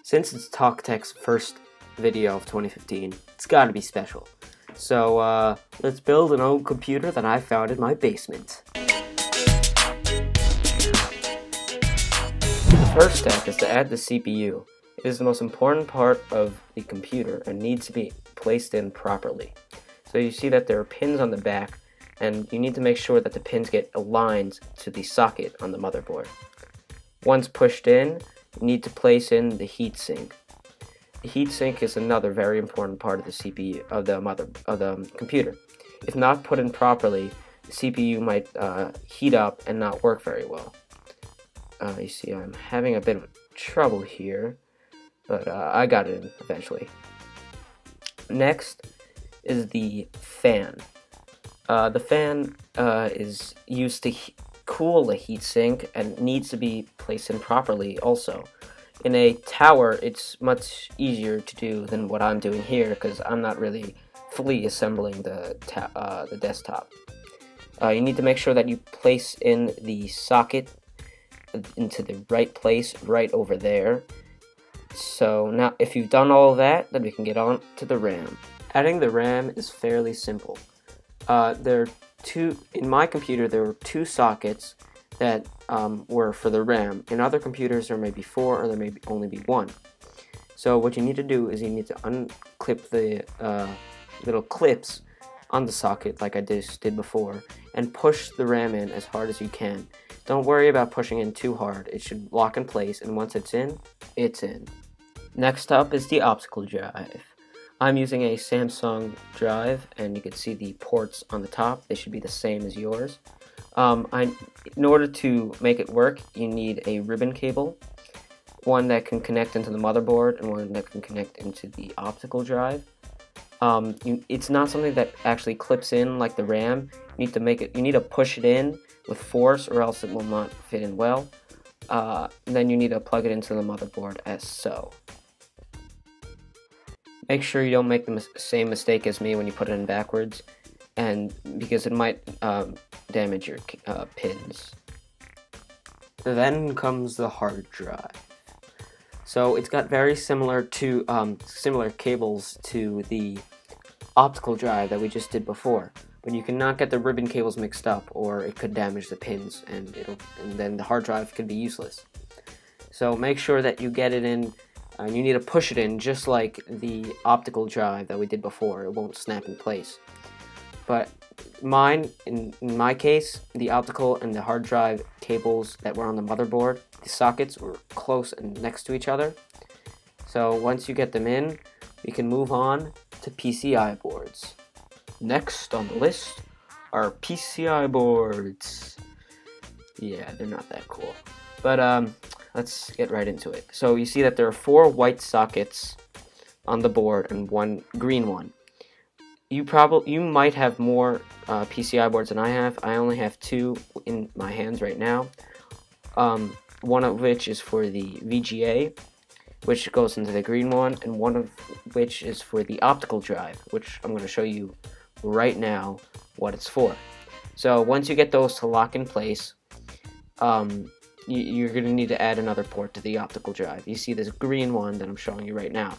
Since it's TalkTech's first video of 2015, it's gotta be special. So, let's build an old computer that I found in my basement. The first step is to add the CPU. It is the most important part of the computer and needs to be placed in properly. So you see that there are pins on the back, and you need to make sure that the pins get aligned to the socket on the motherboard. Once pushed in, you need to place in the heatsink. The heatsink is another very important part of the CPU of the computer. If not put in properly, the CPU might heat up and not work very well. You see, I'm having a bit of trouble here, but I got it in eventually. Next is the fan. The fan is used to cool the heatsink and needs to be placed in properly also. In a tower, it's much easier to do than what I'm doing here because I'm not really fully assembling the desktop. You need to make sure that you place in the socket into the right place right over there. So now if you've done all of that, then we can get on to the RAM. Adding the RAM is fairly simple. In my computer there were two sockets that were for the RAM. In other computers there may be four or there may only be one. So what you need to do is you need to unclip the little clips on the socket like I just did before and push the RAM in as hard as you can. Don't worry about pushing in too hard. It should lock in place, and once it's in, it's in. Next up is the optical drive. I'm using a Samsung drive, and you can see the ports on the top. They should be the same as yours. In order to make it work, you need a ribbon cable, one that can connect into the motherboard and one that can connect into the optical drive. It's not something that actually clips in like the RAM. You need to push it in with force, or else it will not fit in well. Then you need to plug it into the motherboard as so. Make sure you don't make the same mistake as me when you put it in backwards, and because it might damage your pins. Then comes the hard drive. So it's got very similar cables to the optical drive that we just did before, but you cannot get the ribbon cables mixed up, or it could damage the pins, and then the hard drive could be useless. So make sure that you get it in. You need to push it in just like the optical drive that we did before. It won't snap in place. But in my case, the optical and the hard drive cables that were on the motherboard, the sockets were close and next to each other. So once you get them in, we can move on to PCI boards. Next on the list are PCI boards. Yeah, they're not that cool. But let's get right into it. So you see that there are 4 white sockets on the board and 1 green one. You might have more PCI boards than I have. I only have 2 in my hands right now. One of which is for the VGA, which goes into the green one, and one of which is for the optical drive, which I'm going to show you right now what it's for. So once you get those to lock in place, you're going to need to add another port to the optical drive. You see this green one that I'm showing you right now.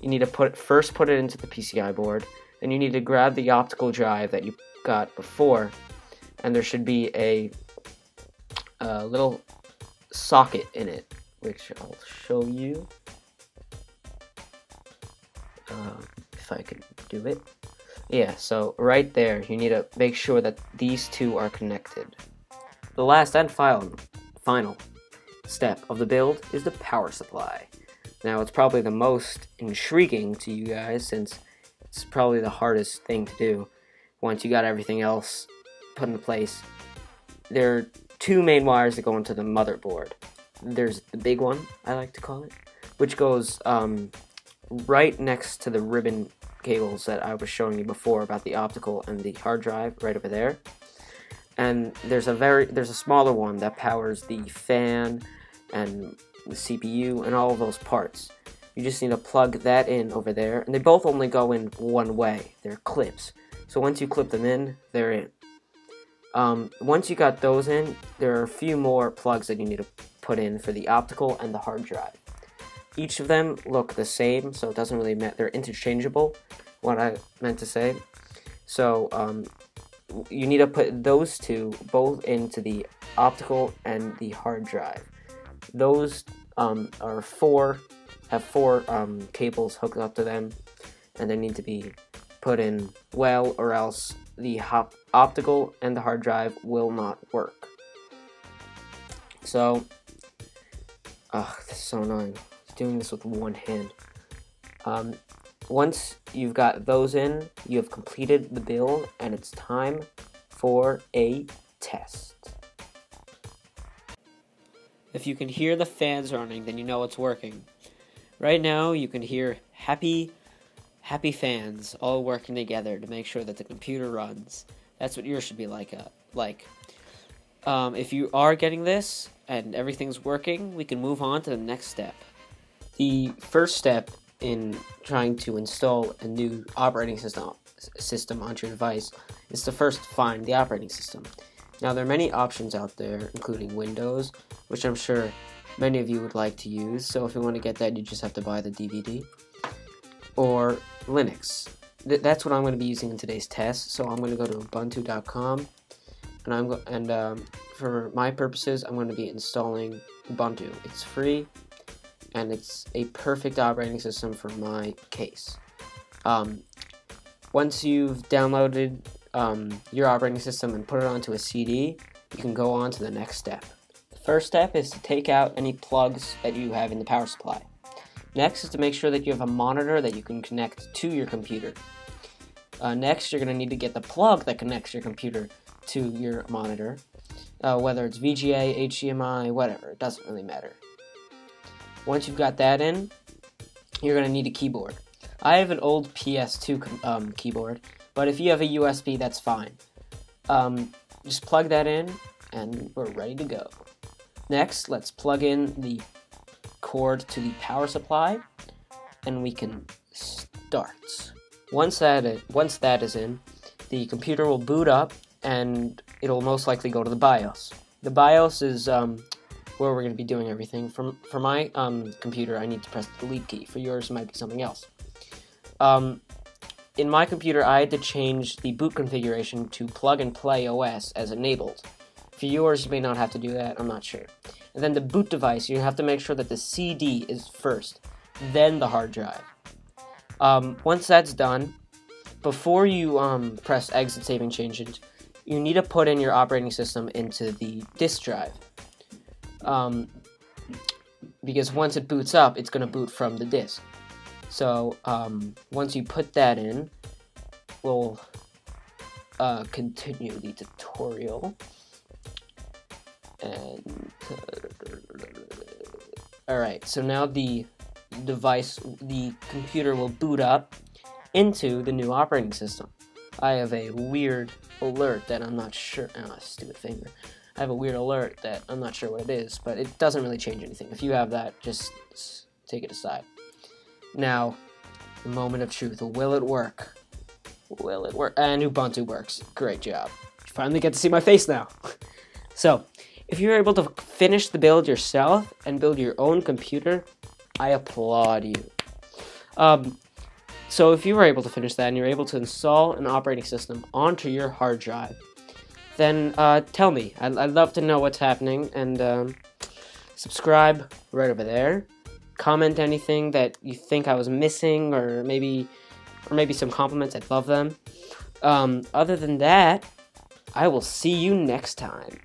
You need to first put it into the PCI board, and you need to grab the optical drive that you got before, and there should be a little socket in it, which I'll show you if I can do it. Yeah, so right there, you need to make sure that these two are connected. The last and final step of the build is the power supply. Now, it's probably the most intriguing to you guys, since it's probably the hardest thing to do once you got everything else put into place. There are 2 main wires that go into the motherboard. There's the big one, I like to call it, which goes right next to the ribbon cables that I was showing you before about the optical and the hard drive, right over there. And there's a smaller one that powers the fan and the CPU and all of those parts. You just need to plug that in over there, and they both only go in one way. They're clips. So once you clip them in, they're in. Once you got those in, there are a few more plugs that you need to put in for the optical and the hard drive. each of them look the same, so it doesn't really matter. They're interchangeable, what I meant to say. So you need to put those two both into the optical and the hard drive. Those have four cables hooked up to them, and they need to be put in well, or else the optical and the hard drive will not work. So, this is so annoying. Doing this with one hand. Once you've got those in, you have completed the build, and it's time for a test. If you can hear the fans running, then you know it's working. Right now, you can hear happy fans all working together to make sure that the computer runs. That's what yours should be like. If you are getting this and everything's working, we can move on to the next step. The first step in trying to install a new operating system onto your device is to first find the operating system. Now, there are many options out there, including Windows, which I'm sure many of you would like to use. So if you want to get that, you just have to buy the DVD. Or Linux. That's what I'm going to be using in today's test. So I'm going to go to Ubuntu.com, and for my purposes, I'm going to be installing Ubuntu. It's free, and it's a perfect operating system for my case. Once you've downloaded your operating system and put it onto a CD, you can go on to the next step. The first step is to take out any plugs that you have in the power supply. Next is to make sure that you have a monitor that you can connect to your computer. Next, you're going to need to get the plug that connects your computer to your monitor, whether it's VGA, HDMI, whatever, it doesn't really matter. Once you've got that in, you're going to need a keyboard. I have an old PS2 keyboard, but if you have a USB, that's fine. Just plug that in, and we're ready to go. Next, let's plug in the cord to the power supply, and we can start. Once that is in, the computer will boot up, and it'll most likely go to the BIOS. The BIOS is where we're going to be doing everything. For my computer, I need to press the delete key. For yours, it might be something else. In my computer, I had to change the boot configuration to Plug and Play OS as enabled. For yours, you may not have to do that, I'm not sure. And then the boot device, you have to make sure that the CD is first, then the hard drive. Once that's done, before you press exit saving changes, you need to put in your operating system into the disk drive. Because once it boots up, it's going to boot from the disk. So once you put that in, we'll continue the tutorial. And alright, so now the computer will boot up into the new operating system. I have a weird alert that I'm not sure, stupid finger. I have a weird alert that I'm not sure what it is, but it doesn't really change anything. If you have that, just take it aside. Now, the moment of truth. Will it work? Will it work? And Ubuntu works. Great job. You finally get to see my face now. So, if you're able to finish the build yourself and build your own computer, I applaud you. So if you were able to finish that and you're able to install an operating system onto your hard drive, then tell me. I'd love to know what's happening, and subscribe right over there. Comment anything that you think I was missing, or maybe some compliments. I'd love them. Other than that, I will see you next time.